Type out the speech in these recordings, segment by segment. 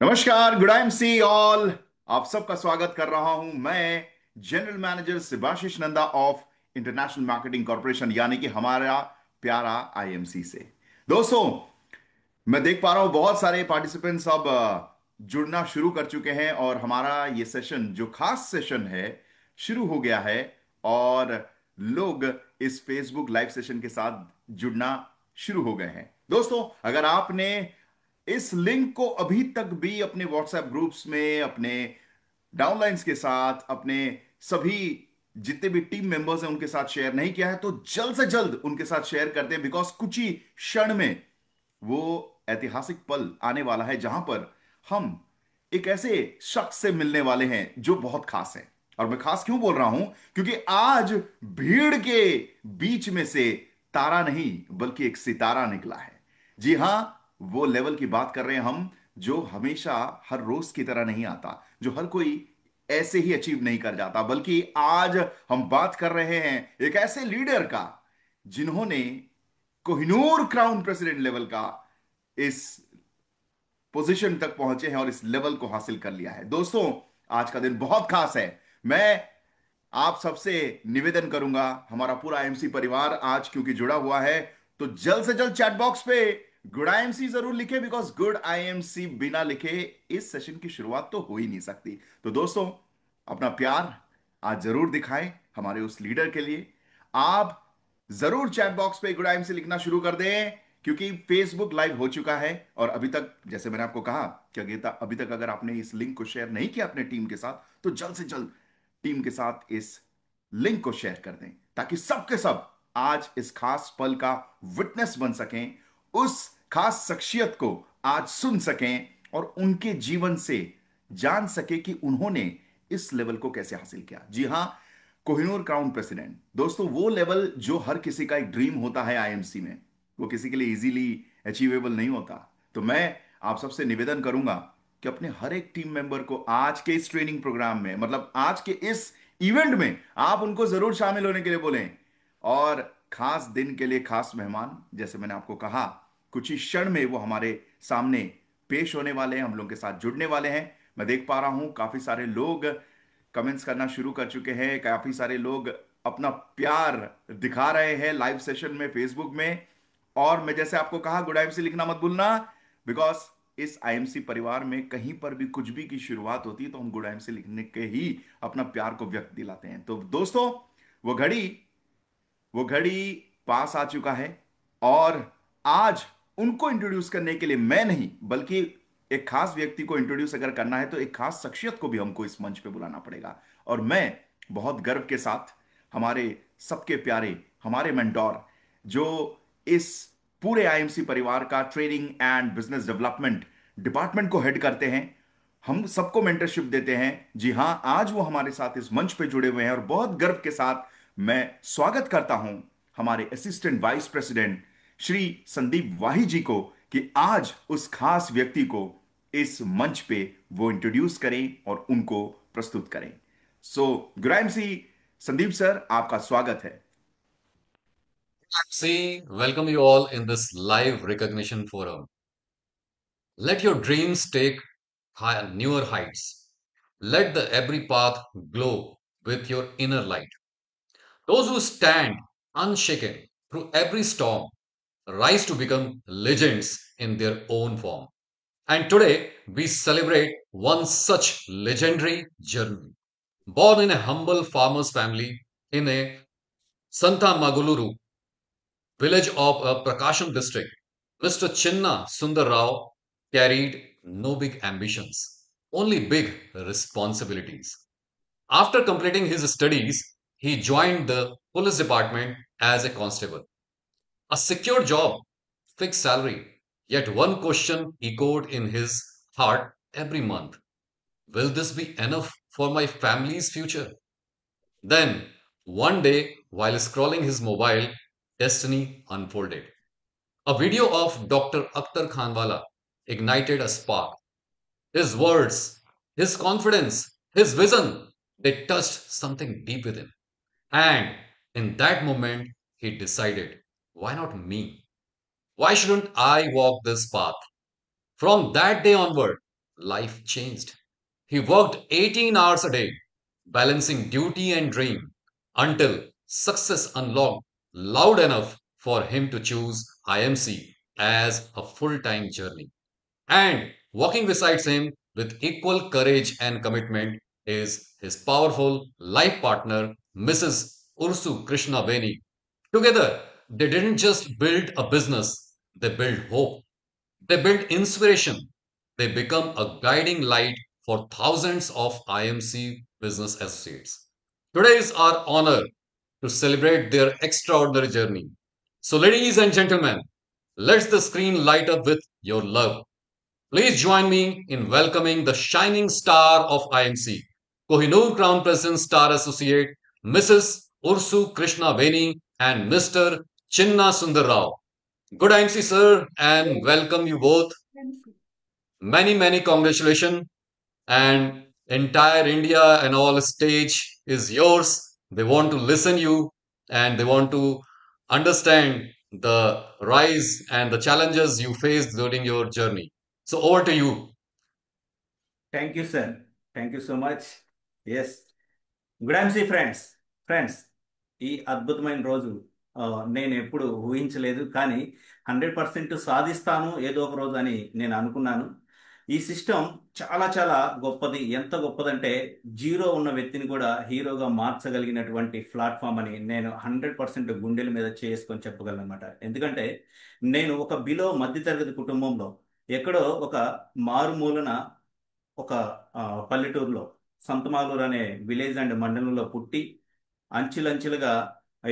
नमस्कार, good I see all. आप सबका स्वागत कर रहा हूं मैं, general manager Shibashish Nanda of international marketing corporation, यानी कि हमारा प्यारा आईएमसी से। दोस्तों, मैं देख पा रहा हूं बहुत सारे पार्टिसिपेंट्स अब जुड़ना शुरू कर चुके हैं और हमारा ये सेशन, जो खास सेशन है, शुरू हो गया है। और लोग इस फेसबुक लाइव सेशन के साथ जुड़ना शुरू हो गए हैं। दोस्तों, अगर आपने इस लिंक को अभी तक भी अपने व्हाट्सएप ग्रुप्स में, अपने डाउनलाइंस के साथ, अपने सभी जितने भी टीम मेंबर्स हैं उनके साथ शेयर नहीं किया है, तो जल्द से जल्द उनके साथ शेयर कर दें। बिकॉज कुछ ही क्षण में वो ऐतिहासिक पल आने वाला है जहां पर हम एक ऐसे शख्स से मिलने वाले हैं जो बहुत खास है। और मैं खास क्यों बोल रहा हूं? क्योंकि आज भीड़ के बीच में से तारा नहीं बल्कि एक सितारा निकला है। जी हां, वो लेवल की बात कर रहे हैं हम, जो हमेशा हर रोज की तरह नहीं आता, जो हर कोई ऐसे ही अचीव नहीं कर जाता। बल्कि आज हम बात कर रहे हैं एक ऐसे लीडर का जिन्होंने कोहिनूर क्राउन प्रेसिडेंट लेवल का इस पोजीशन तक पहुंचे हैं और इस लेवल को हासिल कर लिया है। दोस्तों, आज का दिन बहुत खास है। मैं आप सबसे निवेदन करूंगा, हमारा पूरा एमसी परिवार आज क्योंकि जुड़ा हुआ है, तो जल्द से जल्द चैट बॉक्स पे गुड आईएमसी जरूर लिखे। बिकॉज गुड आईएमसी बिना लिखे इस सेशन की शुरुआत तो हो ही नहीं सकती। तो दोस्तों, अपना प्यार आज जरूर दिखाएं हमारे उस लीडर के लिए। आप जरूर चैट बॉक्स पे गुड आईएमसी लिखना शुरू कर दें, क्योंकि फेसबुक लाइव हो चुका है। और अभी तक, जैसे मैंने आपको कहा कि अभी तक अगर आपने इस लिंक को शेयर नहीं किया अपने टीम के साथ, तो जल्द से जल्द टीम के साथ इस लिंक को शेयर कर दें, ताकि सबके सब आज इस खास पल का विटनेस बन सकें, उस खास शख्सियत को आज सुन सकें और उनके जीवन से जान सके कि उन्होंने इस लेवल को कैसे हासिल किया। जी हां, कोहिनूर क्राउन प्रेसिडेंट, दोस्तों, वो लेवल जो हर किसी का एक ड्रीम होता है आईएमसी में, वो किसी के लिए इजीली अचीवेबल नहीं होता। तो मैं आप सबसे निवेदन करूंगा कि अपने हर एक टीम मेंबर को आज के इस ट्रेनिंग प्रोग्राम में, मतलब आज के इस इवेंट में, आप उनको जरूर शामिल होने के लिए बोलें। और खास दिन के लिए खास मेहमान, जैसे मैंने आपको कहा, कुछ ही क्षण में वो हमारे सामने पेश होने वाले हैं, हम लोग के साथ जुड़ने वाले हैं। मैं देख पा रहा हूं काफी सारे लोग कमेंट्स करना शुरू कर चुके हैं, काफी सारे लोग अपना प्यार दिखा रहे हैं लाइव सेशन में, फेसबुक में। और मैं जैसे आपको कहा, गुड आईएमसी लिखना मत भूलना। बिकॉज इस आईएमसी परिवार में कहीं पर भी कुछ भी की शुरुआत होती है तो हम गुड आईएमसी लिखने के ही अपना प्यार को व्यक्त दिलाते हैं। तो दोस्तों, वो घड़ी वो घड़ी पास आ चुका है। और आज उनको इंट्रोड्यूस करने के लिए मैं नहीं, बल्कि एक खास व्यक्ति को इंट्रोड्यूस अगर करना है तो एक खास शख्सियत को भी हमको इस मंच पे बुलाना पड़ेगा। और मैं बहुत गर्व के साथ हमारे सबके प्यारे, हमारे मेंटोर, जो इस पूरे आईएमसी परिवार का training and business development department को हेड करते हैं, हम सबको मेंटरशिप देते हैं। जी हां, आज वो हमारे साथ इस मंच पे जुड़े हुए हैं और बहुत गर्व के साथ मैं स्वागत करता हूं हमारे assistant vice president Shri Sandeep Wahi ji को, कि आज उस खास व्यक्ति को इस मंच पे वो इंट्रोड्यूस करें और उनको प्रस्तुत करें। सो गुराइम सी, संदीप सर, आपका स्वागत है। See, welcome you all in this live recognition forum. Let your dreams take newer heights. Let the every path glow with your inner light. Those who stand unshaken through every storm rise to become legends in their own form. And today we celebrate one such legendary journey. Born in a humble farmer's family in a Santa Maguluru village of Prakasham district, Mr. Chinna Sundar Rao carried no big ambitions, only big responsibilities. After completing his studies, he joined the police department as a constable. A secure job, fixed salary, yet one question echoed in his heart every month. Will this be enough for my family's future? Then, one day, while scrolling his mobile, destiny unfolded. A video of Dr. Akhtar Khanwala ignited a spark. His words, his confidence, his vision, they touched something deep within. And in that moment, he decided, why not me? Why shouldn't I walk this path? From that day onward, life changed. He worked 18 hours a day, balancing duty and dream, until success unlocked loud enough for him to choose IMC as a full time journey. And walking beside him with equal courage and commitment is his powerful life partner, Mrs. Ursu Krishna Beni. Together, they didn't just build a business, they built hope. They build inspiration. They become a guiding light for thousands of IMC business associates. Today is our honor to celebrate their extraordinary journey. So, ladies and gentlemen, let the screen light up with your love. Please join me in welcoming the shining star of IMC, Kohinoor Crown Presence Star Associate, Mrs. Ursu Krishna Veni and Mr. Chinna Sundar Rao. Good IMC, sir, and welcome you both. Many, many congratulations. And entire India and all stage is yours. They want to listen you and they want to understand the rise and the challenges you faced during your journey. So over to you. Thank you, sir. Thank you so much. Yes good IMC friends friends ఈ అద్భుతమైన రోజు నేను ఎప్పుడు ఊహించలేదు, కానీ 100% సాధిస్తాను ఏదో ఒక రోజు అని నేను అనుకున్నాను. ఈ సిస్టమ్ చాలా చాలా గొప్పది. ఎంత గొప్పదంటే జీరో ఉన్న వ్యక్తిని కూడా హీరోగా మార్చగలిగినటువంటి ప్లాట్ఫామ్ అని నేను 100% గుండెల మీద చేసుకొని చెప్పగలను అనమాట. ఎందుకంటే నేను ఒక బిలో మధ్యతరగతి కుటుంబంలో ఎక్కడో ఒక మారుమూలన ఒక పల్లెటూరులో సంతమాలూరు అనే విలేజ్ అండ్ మండలంలో పుట్టి అంచెలంచెలుగా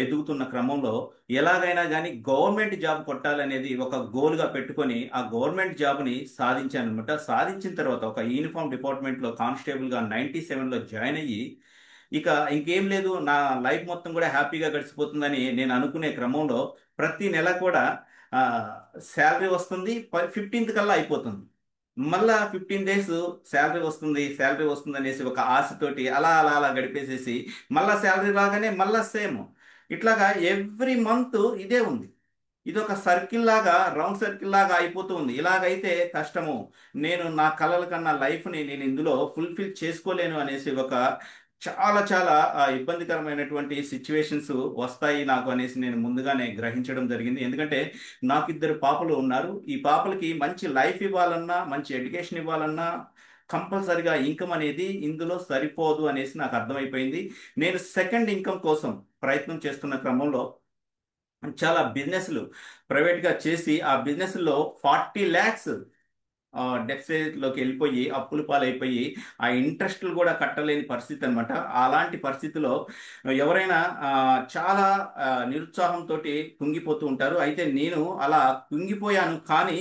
ఎదుగుతున్న క్రమంలో ఎలాగైనా కానీ గవర్నమెంట్ జాబ్ కొట్టాలనేది ఒక గోల్గా పెట్టుకొని ఆ గవర్నమెంట్ జాబ్ని సాధించాను అనమాట. సాధించిన తర్వాత ఒక యూనిఫామ్ డిపార్ట్మెంట్లో కానిస్టేబుల్గా 97లో జాయిన్ అయ్యి ఇక ఇంకేం లేదు, నా లైఫ్ మొత్తం కూడా హ్యాపీగా గడిచిపోతుందని నేను అనుకునే క్రమంలో ప్రతి నెల కూడా శాలరీ వస్తుంది, 15th కల్లా అయిపోతుంది. మళ్ళా 15 డేస్ శాలరీ వస్తుంది అనేసి ఒక ఆశతోటి అలా అలా అలా గడిపేసేసి మళ్ళా శాలరీ రాగానే మళ్ళా సేమ్ ఇట్లాగా ఎవ్రీ మంత్ ఇదే ఉంది. ఇది ఒక సర్కిల్ లాగా, రౌండ్ సర్కిల్ లాగా అయిపోతూ ఉంది. ఇలాగైతే కష్టము, నేను నా కలల కన్నా లైఫ్ని నేను ఇందులో ఫుల్ఫిల్ చేసుకోలేను అనేసి ఒక చాలా చాలా ఇబ్బందికరమైనటువంటి సిచ్యువేషన్స్ వస్తాయి నాకు అనేసి నేను ముందుగానే గ్రహించడం జరిగింది. ఎందుకంటే నాకు 2 పాపలు ఉన్నారు. ఈ పాపలకి మంచి లైఫ్ ఇవ్వాలన్నా, మంచి ఎడ్యుకేషన్ ఇవ్వాలన్నా కంపల్సరిగా ఇన్కమ్ అనేది ఇందులో సరిపోదు అనేసి నాకు అర్థమైపోయింది. నేను సెకండ్ ఇన్కమ్ కోసం ప్రయత్నం చేస్తున్న క్రమంలో చాలా బిజినెస్లు ప్రైవేట్గా చేసి ఆ బిజినెస్లో 40 lakhs డెఫిసిట్లోకి వెళ్ళిపోయి అప్పుల పాలైపోయి ఆ ఇంట్రెస్ట్లు కూడా కట్టలేని పరిస్థితి అనమాట. అలాంటి పరిస్థితిలో ఎవరైనా చాలా నిరుత్సాహంతో కుంగిపోతూ ఉంటారు. అయితే నేను అలా కుంగిపోయాను, కానీ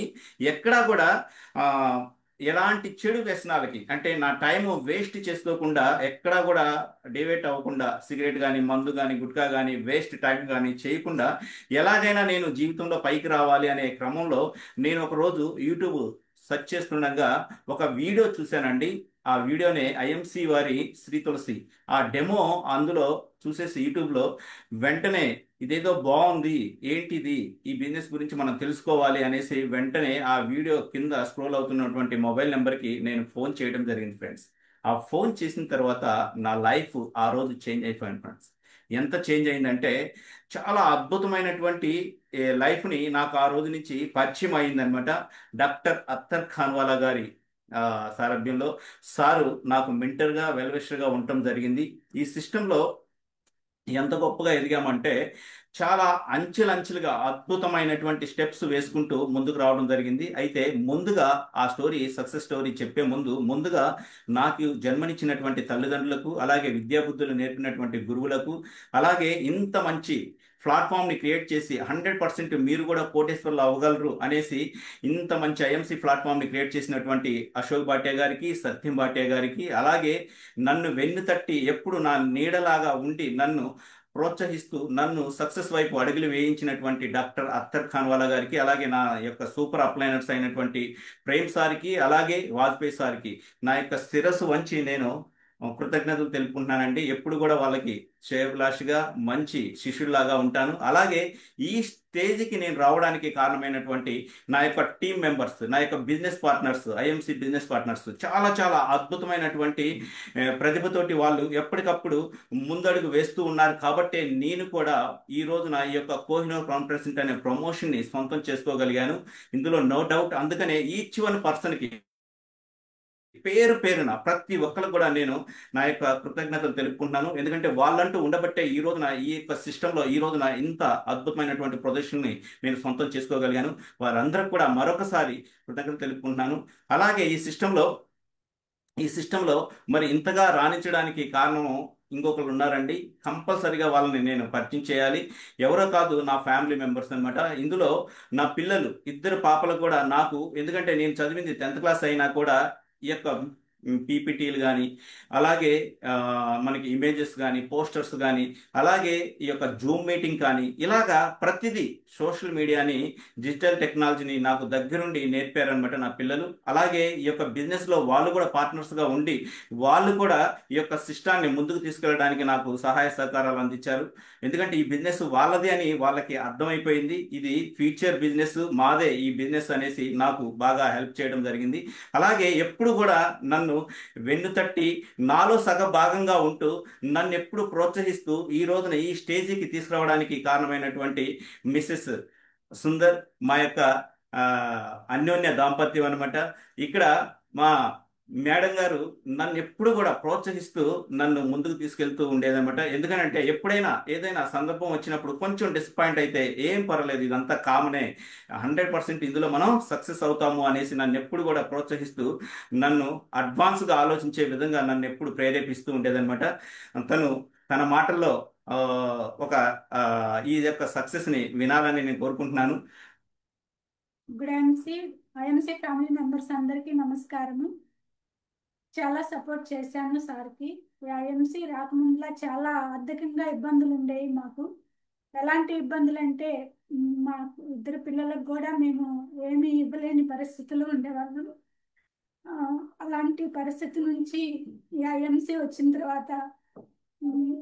ఎక్కడా కూడా ఎలాంటి చెడు వ్యసనాలకి, అంటే నా టైం వేస్ట్ చేసుకోకుండా, ఎక్కడా కూడా డివేట్ అవ్వకుండా, సిగరెట్ కానీ మందు కానీ గుట్కా కానీ వేస్ట్ టైం కానీ చేయకుండా ఎలాగైనా నేను జీవితంలో పైకి రావాలి అనే క్రమంలో నేను ఒకరోజు యూట్యూబ్ సెర్చ్ చేస్తుండగా ఒక వీడియో చూశానండి. ఆ వీడియోనే ఐఎంసి వారి శ్రీ తులసి ఆ డెమో అందులో చూసేసి యూట్యూబ్లో వెంటనే ఇదేదో బాగుంది, ఏంటిది, ఈ బిజినెస్ గురించి మనం తెలుసుకోవాలి అనేసి వెంటనే ఆ వీడియో కింద స్క్రోల్ అవుతున్నటువంటి మొబైల్ నెంబర్కి నేను ఫోన్ చేయడం జరిగింది ఫ్రెండ్స్. ఆ ఫోన్ చేసిన తర్వాత నా లైఫ్ ఆ రోజు చేంజ్ అయిపోయింది ఫ్రెండ్స్. ఎంత చేంజ్ అయిందంటే చాలా అద్భుతమైనటువంటి లైఫ్ని నాకు ఆ రోజు నుంచి పరిచయం అయిందనమాట. డాక్టర్ అత్తర్ ఖాన్వాలా గారి సారథ్యంలో సారు నాకు మెంటర్గా వెల్విషర్గా ఉండటం జరిగింది. ఈ సిస్టంలో ఎంత గొప్పగా ఎదిగామంటే చాలా అంచెలంచెలుగా అద్భుతమైనటువంటి స్టెప్స్ వేసుకుంటూ ముందుకు రావడం జరిగింది. అయితే ముందుగా ఆ స్టోరీ, సక్సెస్ స్టోరీ చెప్పే ముందుగా నాకు జన్మనిచ్చినటువంటి తల్లిదండ్రులకు, అలాగే విద్యాబుద్ధులు నేర్పినటువంటి గురువులకు, అలాగే ఇంత మంచి ప్లాట్ఫామ్ని క్రియేట్ చేసి 100% మీరు కూడా కోటేశ్వర్లు అవ్వగలరు అనేసి ఇంత మంచి ఐఎంసి ప్లాట్ఫామ్ని క్రియేట్ చేసినటువంటి అశోక్ భాటియా గారికి, సత్యం భాటియా గారికి, అలాగే నన్ను వెన్ను తట్టి ఎప్పుడు నా నీడలాగా ఉండి నన్ను ప్రోత్సహిస్తూ నన్ను సక్సెస్ వైపు అడుగులు వేయించినటువంటి డాక్టర్ అత్తర్ ఖాన్వాలా గారికి, అలాగే నా యొక్క సూపర్ అప్లైనర్స్ అయినటువంటి ప్రేమ్ సార్కి, అలాగే వాజ్పేయి సార్కి నా యొక్క శిరస్సు వంచి నేను కృతజ్ఞతలు తెలుపుకుంటున్నానండి. ఎప్పుడు కూడా వాళ్ళకి శ్రేయోభిలాషిగా మంచి శిష్యుల్లాగా ఉంటాను. అలాగే ఈ స్టేజ్కి నేను రావడానికి కారణమైనటువంటి నా యొక్క టీం మెంబర్స్, నా యొక్క business partners, IMC business partners చాలా చాలా అద్భుతమైనటువంటి ప్రతిభతోటి వాళ్ళు ఎప్పటికప్పుడు ముందడుగు వేస్తూ ఉన్నారు. కాబట్టి నేను కూడా ఈ రోజు నా యొక్క కోహినూర్ కాన్ఫరెన్స్ అనే ప్రమోషన్ ని సొంతం చేసుకోగలిగాను. ఇందులో నో డౌట్. అందుకనే ఈచ్ వన్ పర్సన్ కి పేరు పేరున ప్రతి ఒక్కరు కూడా నేను నా యొక్క కృతజ్ఞతలు తెలుపుకుంటున్నాను. ఎందుకంటే వాళ్ళంటూ ఉండబట్టే ఈ రోజున ఈ యొక్క సిస్టంలో ఈ రోజున ఇంత అద్భుతమైనటువంటి ప్రొజెక్షన్ ని నేను సొంతం చేసుకోగలిగాను. వారందరూ కూడా మరొకసారి కృతజ్ఞతలు తెలుపుకుంటున్నాను. అలాగే ఈ సిస్టంలో మరి ఇంతగా రాణించడానికి కారణం ఇంకొకరు ఉన్నారండి. కంపల్సరిగా వాళ్ళని నేను పరిచయం చేయాలి. ఎవరో కాదు, నా ఫ్యామిలీ మెంబర్స్ అన్నమాట. ఇందులో నా పిల్లలు, ఇద్దరు పాపలు కూడా నాకు, ఎందుకంటే నేను చదివింది 10th క్లాస్ అయినా కూడా ఈ యొక్క పీపీటీలు కానీ, అలాగే మనకి ఇమేజెస్ కానీ, పోస్టర్స్ కానీ, అలాగే ఈ యొక్క జూమ్ మీటింగ్ కానీ, ఇలాగా ప్రతిదీ సోషల్ మీడియాని, డిజిటల్ టెక్నాలజీని నాకు దగ్గరుండి నేర్పారనమాట నా పిల్లలు. అలాగే ఈ యొక్క బిజినెస్లో వాళ్ళు కూడా పార్ట్నర్స్గా ఉండి వాళ్ళు కూడా ఈ యొక్క సిస్టాన్ని ముందుకు తీసుకెళ్ళడానికి నాకు సహాయ సహకారాలు అందించారు. ఎందుకంటే ఈ బిజినెస్ వాళ్ళదే అని వాళ్ళకి అర్థమైపోయింది. ఇది ఫ్యూచర్ బిజినెస్ మాదే ఈ బిజినెస్ అనేసి నాకు బాగా హెల్ప్ చేయడం జరిగింది. అలాగే ఎప్పుడు కూడా నన్ను వెన్నుతట్టి నాలో సగ భాగంగా ఉంటూ నన్ను ఎప్పుడు ప్రోత్సహిస్తూ ఈ రోజున ఈ స్టేజీకి తీసుకురావడానికి కారణమైనటువంటి మిస్సెస్ సుందర్, మా యొక్క ఆ, అన్యోన్య దాంపత్యం అనమాట. ఇక్కడ మా మేడం గారు నన్ను ఎప్పుడు కూడా ప్రోత్సహిస్తూ నన్ను ముందుకు తీసుకెళ్తూ ఉండేదన్నమాట. ఎందుకనంటే ఎప్పుడైనా ఏదైనా సందర్భం వచ్చినప్పుడు కొంచెం డిసప్పాయింట్ అయితే ఏం పర్వాలేదు, ఇదంతా కామనే, 100% ఇందులో మనం సక్సెస్ అవుతాము అనేసి నన్ను ఎప్పుడు కూడా ప్రోత్సహిస్తూ నన్ను అడ్వాన్స్గా ఆలోచించే విధంగా నన్ను ఎప్పుడు ప్రేరేపిస్తూ ఉండేదన్నమాట. తన మాటల్లో ఆ, ఒక ఈ యొక్క సక్సెస్ని వినాలని నేను కోరుకుంటున్నాను. గుడ్ ఐఎంసీ ఫ్యామిలీ మెంబర్స్ అందరికీ నమస్కారము. చాలా సపోర్ట్ చేశాను సార్కి. ఐఎంసీ రాకముందులా చాలా ఆర్థికంగా ఇబ్బందులు ఉండేవి మాకు. ఎలాంటి ఇబ్బందులు అంటే మా ఇద్దరు పిల్లలకు కూడా మేము ఏమీ ఇవ్వలేని పరిస్థితులు ఉండేవాళ్ళం. అలాంటి పరిస్థితి నుంచి ఈ ఐఎంసీ వచ్చిన తర్వాత ఉమ్,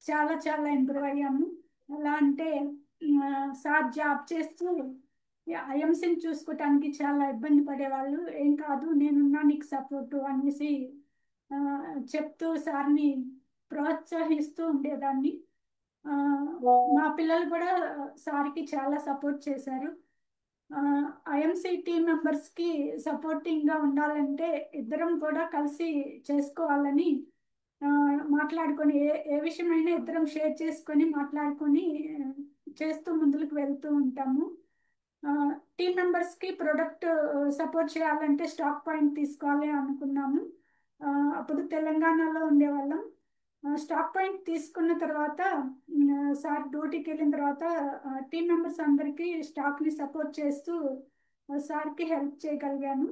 చాలా చాలా ఇంప్రూవ్ అయ్యాము. ఎలా అంటే సార్ జాబ్ చేస్తూ ఐఎంసీని చూసుకోవటానికి చాలా ఇబ్బంది పడేవాళ్ళు. ఏం కాదు, నేనున్నా నీకు సపోర్టు అనేసి ఆ, చెప్తూ సార్ని ప్రోత్సహిస్తూ ఉండేదాన్ని. ఆ, మా పిల్లలు కూడా సార్కి చాలా సపోర్ట్ చేశారు. ఐఎంసీ టీం మెంబర్స్కి సపోర్టింగ్గా ఉండాలంటే ఇద్దరం కూడా కలిసి చేసుకోవాలని ఆ, మాట్లాడుకొని ఏ విషయమైనా ఇద్దరం షేర్ చేసుకొని మాట్లాడుకొని చేస్తూ ముందుకు వెళ్తూ ఉంటాము. టీం మెంబర్స్కి ప్రొడక్ట్ సపోర్ట్ చేయాలంటే స్టాక్ పాయింట్ తీసుకోవాలి అనుకున్నాము. అప్పుడు తెలంగాణలో ఉండేవాళ్ళం. స్టాక్ పాయింట్ తీసుకున్న తర్వాత సార్ డ్యూటీకి వెళ్ళిన తర్వాత టీం మెంబర్స్ అందరికీ స్టాక్ని సపోర్ట్ చేస్తూ సార్కి హెల్ప్ చేయగలిగాను.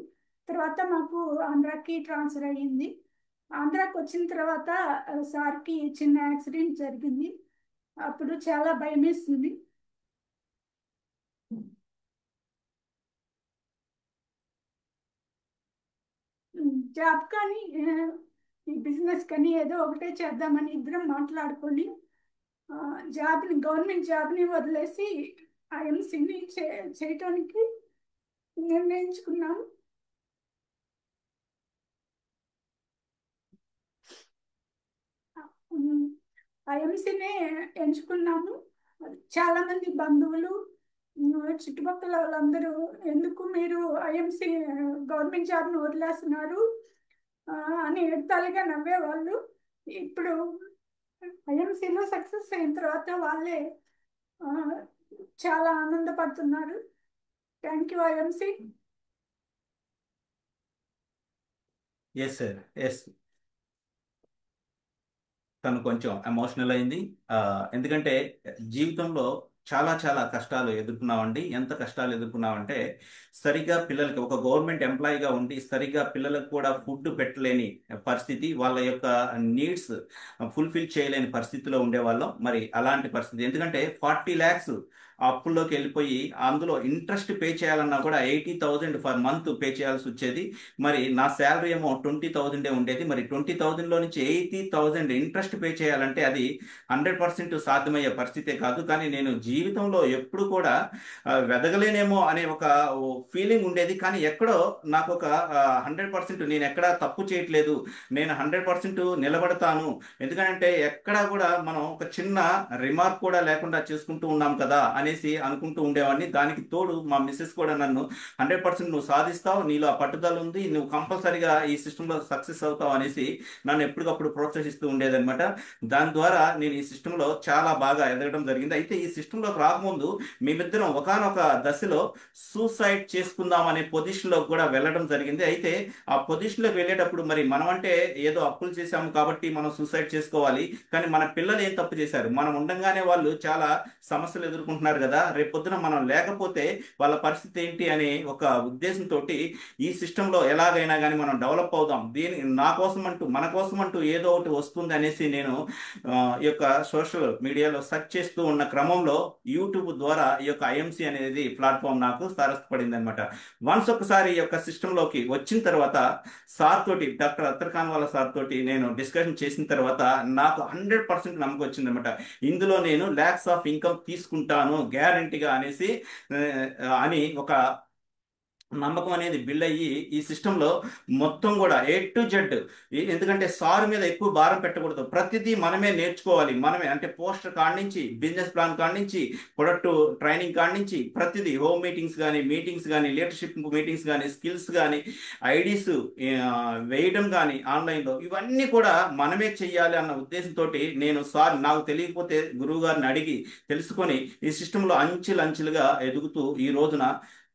తర్వాత మాకు ఆంధ్రాకి ట్రాన్స్ఫర్ అయ్యింది. ఆంధ్రాకి వచ్చిన తర్వాత సార్కి చిన్న యాక్సిడెంట్ జరిగింది. అప్పుడు చాలా భయం వేస్తుంది. జాబ్ కానీ ఈ బిజినెస్ కానీ ఏదో ఒకటే చేద్దామని ఇద్దరం మాట్లాడుకొని గవర్నమెంట్ జాబ్ని వదిలేసి ఐఎంసీని చేయటానికి నిర్ణయించుకున్నాము. ఐఎంసీనే ఎంచుకున్నాము. చాలా మంది బంధువులు, చుట్టుపక్కల వాళ్ళందరూ ఎందుకు మీరు ఐఎంసీ గవర్నమెంట్ జాబ్ను వదిలేస్తున్నారు అని ఎడతాలిగా నవ్వేవాళ్ళు. ఇప్పుడు ఐఎంసీలో సక్సెస్ అయిన తర్వాత వాళ్ళే చాలా ఆనందపడుతున్నారు. Thank you IMC. Yes sir, yes. తను కొంచెం ఎమోషనల్ అయింది. ఎందుకంటే జీవితంలో చాలా చాలా కష్టాలు ఎదుర్కొన్నామండి. ఎంత కష్టాలు ఎదుర్కొన్నామంటే సరిగ్గా పిల్లలకి, ఒక గవర్నమెంట్ ఎంప్లాయీగా ఉండి సరిగ్గా పిల్లలకు కూడా ఫుడ్ పెట్టలేని పరిస్థితి, వాళ్ళ యొక్క నీడ్స్ ఫుల్ఫిల్ చేయలేని పరిస్థితిలో ఉండేవాళ్ళం. మరి అలాంటి పరిస్థితి, ఎందుకంటే 40 lakhs అప్పుల్లోకి వెళ్ళిపోయి అందులో ఇంట్రెస్ట్ పే చేయాలన్నా కూడా 80,000 ఫర్ మంత్ పే చేయాల్సి వచ్చేది. మరి నా శాలరీ ఏమో 20,000 ఉండేది. మరి 20,000లో నుంచి 80,000 ఇంట్రెస్ట్ పే చేయాలంటే అది 100% సాధ్యమయ్యే పరిస్థితే కాదు. కానీ నేను జీవితంలో ఎప్పుడు కూడా వెదగలేనేమో అనే ఒక ఫీలింగ్ ఉండేది. కానీ ఎక్కడో నాకు ఒక 100% నేను ఎక్కడా తప్పు చేయట్లేదు, నేను 100% నిలబడతాను. ఎందుకంటే ఎక్కడా కూడా మనం ఒక చిన్న రిమార్క్ కూడా లేకుండా చేసుకుంటూ ఉన్నాం కదా అనేసి అనుకుంటూ ఉండేవాడిని. దానికి తోడు మా మిస్సెస్ కూడా నన్ను 100% నువ్వు సాధిస్తావు, నీలో ఆ పట్టుదల ఉంది, నువ్వు కంపల్సరిగా ఈ సిస్టంలో సక్సెస్ అవుతావు అనేసి నన్ను ఎప్పటికప్పుడు ప్రోత్సహిస్తూ ఉండేదన్నమాట. దాని ద్వారా నేను ఈ సిస్టంలో చాలా బాగా ఎదగడం జరిగింది. అయితే ఈ సిస్టంలోకి రాకముందు మేమిద్దరం ఒకానొక దశలో సూసైడ్ చేసుకుందాం అనే పొజిషన్లో కూడా వెళ్ళడం జరిగింది. అయితే ఆ పొజిషన్లోకి వెళ్ళేటప్పుడు మరి మనం అంటే ఏదో అప్పులు చేశాము కాబట్టి మనం సూసైడ్ చేసుకోవాలి, కానీ మన పిల్లలు ఏం తప్పు చేశారు? మనం ఉండంగానే వాళ్ళు చాలా సమస్యలు ఎదుర్కొంటున్నారు కదా, రేపొద్దున మనం లేకపోతే వాళ్ళ పరిస్థితి ఏంటి అనే ఒక ఉద్దేశంతో ఈ సిస్టంలో ఎలాగైనా కానీ మనం డెవలప్ అవుదాం, దీని నా కోసం అంటూ మన కోసం అంటూ ఏదో ఒకటి వస్తుంది అనేసి నేను ఈ యొక్క సోషల్ మీడియాలో సెర్చ్ చేస్తూ ఉన్న క్రమంలో యూట్యూబ్ ద్వారా ఈ యొక్క ఐఎంసి అనేది ప్లాట్ఫామ్ నాకు తారసపడింది అనమాట. వన్స్ ఒకసారి ఈ యొక్క సిస్టంలోకి వచ్చిన తర్వాత సార్ తోటి, డాక్టర్ అత్తర్ ఖాన్ వాళ్ళ సార్ తోటి నేను డిస్కషన్ చేసిన తర్వాత నాకు 100% నమ్మకం వచ్చింది అనమాట. ఇందులో నేను ల్యాక్స్ ఆఫ్ ఇన్కమ్ తీసుకుంటాను గ్యారంటీగా అనేసి అని ఒక నమ్మకం అనేది బిల్డ్ అయ్యి ఈ సిస్టంలో మొత్తం కూడా A to Z, ఎందుకంటే సార్ మీద ఎక్కువ భారం పెట్టకూడదు, ప్రతిదీ మనమే నేర్చుకోవాలి. మనమే అంటే పోస్టర్ కాడి నుంచి, బిజినెస్ ప్లాన్ కాడి నుంచి, ప్రొడక్ట్ ట్రైనింగ్ కాడి నుంచి ప్రతిదీ, హోమ్ మీటింగ్స్ కానీ, మీటింగ్స్ కానీ, లీడర్షిప్ మీటింగ్స్ కానీ, స్కిల్స్ కానీ, ఐడీస్ వేయడం కానీ ఆన్లైన్లో, ఇవన్నీ కూడా మనమే చెయ్యాలి అన్న ఉద్దేశంతో నేను సార్ నాకు తెలియకపోతే గురువు గారిని అడిగి తెలుసుకొని ఈ సిస్టంలో అంచెలుగా ఎదుగుతూ ఈ రోజున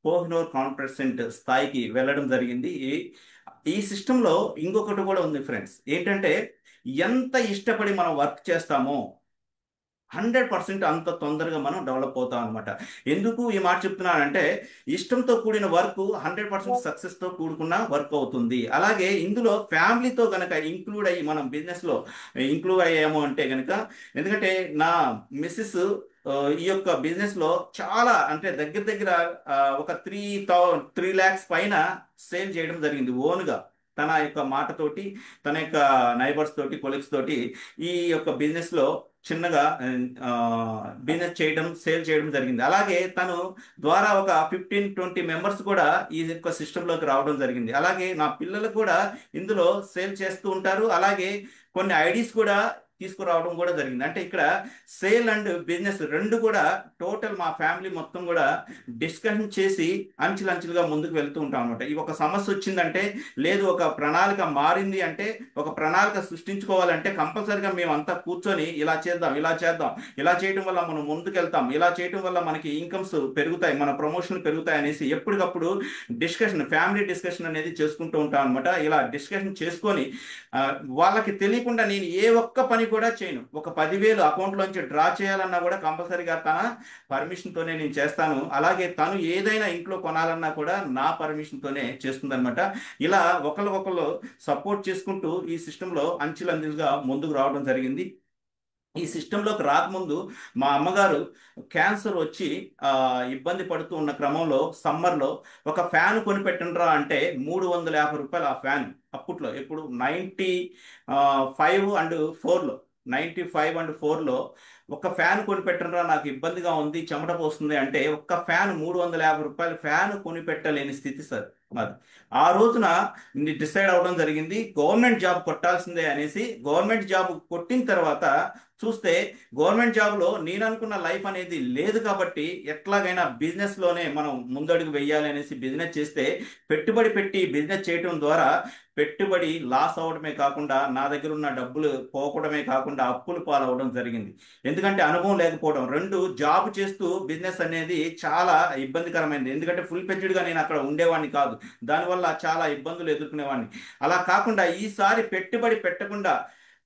కోహినూర్ కాన్ఫరెన్స్ స్థాయికి వెళ్ళడం జరిగింది. ఈ సిస్టంలో ఇంకొకటి కూడా ఉంది ఫ్రెండ్స్, ఏంటంటే ఎంత ఇష్టపడి మనం వర్క్ చేస్తామో 100% అంత తొందరగా మనం డెవలప్ అవుతాం అనమాట. ఎందుకు ఈ మాట చెప్తున్నానంటే ఇష్టంతో కూడిన వర్క్ 100% సక్సెస్తో కూడుకున్న వర్క్ అవుతుంది. అలాగే ఇందులో ఫ్యామిలీతో కనుక ఇంక్లూడ్ అయ్యి మనం బిజినెస్లో ఇంక్లూడ్ అయ్యాము అంటే కనుక, ఎందుకంటే నా మిస్సెస్ ఈ యొక్క బిజినెస్ లో చాలా అంటే దగ్గర ఒక 3 lakhs పైన సేల్ చేయడం జరిగింది ఓన్గా. తన యొక్క మాటతోటి, తన యొక్క నైబర్స్ తోటి, కొలీగ్స్ తోటి ఈ యొక్క బిజినెస్ లో చిన్నగా బిజినెస్ చేయడం, సేల్ చేయడం జరిగింది. అలాగే తను ద్వారా ఒక 15-20 మెంబర్స్ కూడా ఈ యొక్క సిస్టంలోకి రావడం జరిగింది. అలాగే నా పిల్లలు కూడా ఇందులో సేల్ చేస్తూ ఉంటారు. అలాగే కొన్ని ఐడీస్ కూడా తీసుకురావడం కూడా జరిగింది. అంటే ఇక్కడ సేల్ అండ్ బిజినెస్ రెండు కూడా టోటల్ మా ఫ్యామిలీ మొత్తం కూడా డిస్కషన్ చేసి అంచెలుగా ముందుకు వెళ్తూ ఉంటాం అనమాట. ఈ ఒక సమస్య వచ్చిందంటే, లేదు ఒక ప్రణాళిక మారింది అంటే, ఒక ప్రణాళిక సృష్టించుకోవాలంటే కంపల్సరిగా మేమంతా కూర్చొని ఇలా చేద్దాం, ఇలా చేయడం వల్ల మనం ముందుకెళ్తాం, ఇలా చేయడం వల్ల మనకి ఇన్కమ్స్ పెరుగుతాయి, మన ప్రమోషన్లు పెరుగుతాయి అనేసి ఎప్పటికప్పుడు ఫ్యామిలీ డిస్కషన్ అనేది చేసుకుంటూ ఉంటాం అనమాట. ఇలా డిస్కషన్ చేసుకొని వాళ్ళకి తెలియకుండా నేను ఏ ఒక్క పని కూడా చేయను. ఒక 10,000 అకౌంట్లోంచి డ్రా చేయాలన్నా కూడా కంపల్సరీగా తన పర్మిషన్తోనే నేను చేస్తాను. అలాగే తను ఏదైనా ఇంట్లో కొనాలన్నా కూడా నా పర్మిషన్తోనే చేస్తుందన్నమాట. ఇలా ఒకళ్ళు సపోర్ట్ చేసుకుంటూ ఈ సిస్టంలో అంచెలంచెలుగా ముందుకు రావడం జరిగింది. ఈ సిస్టంలోకి రాకముందు మా అమ్మగారు క్యాన్సర్ వచ్చి ఇబ్బంది పడుతూ ఉన్న క్రమంలో సమ్మర్లో ఒక ఫ్యాన్ కొనిపెట్టండిరా అంటే 350 రూపాయలు ఆ ఫ్యాన్. అప్పట్లో ఎప్పుడు 95 and 4లో 95 and 4లో ఒక ఫ్యాన్ కొనిపెట్టండిరా, నాకు ఇబ్బందిగా ఉంది, చెమట పోస్తుంది అంటే ఒక్క ఫ్యాన్ 350 రూపాయల ఫ్యాన్ కొనిపెట్టలేని స్థితి సార్ మాది. ఆ రోజున డిసైడ్ అవడం జరిగింది గవర్నమెంట్ జాబ్ కొట్టాల్సిందే అనేసి. గవర్నమెంట్ జాబ్ కొట్టిన తర్వాత చూస్తే గవర్నమెంట్ జాబ్లో నేను అనుకున్న లైఫ్ అనేది లేదు కాబట్టి ఎట్లాగైనా బిజినెస్లోనే మనం ముందడుగు వెయ్యాలి అనేసి బిజినెస్ చేస్తే, పెట్టుబడి పెట్టి బిజినెస్ చేయడం ద్వారా పెట్టుబడి లాస్ అవడమే కాకుండా నా దగ్గర ఉన్న డబ్బులు పోకడమే కాకుండా అప్పులు పాలవడం జరిగింది. ఎందుకంటే అనుభవం లేకపోవడం. రెండు, జాబ్ చేస్తూ బిజినెస్ అనేది చాలా ఇబ్బందికరమైనది. ఎందుకంటే ఫుల్ ఫ్లెడ్జ్డ్గా నేను అక్కడ ఉండేవాడిని కాదు, దానివల్ల చాలా ఇబ్బందులు ఎదుర్కొనేవాడిని. అలా కాకుండా ఈసారి పెట్టుబడి పెట్టకుండా,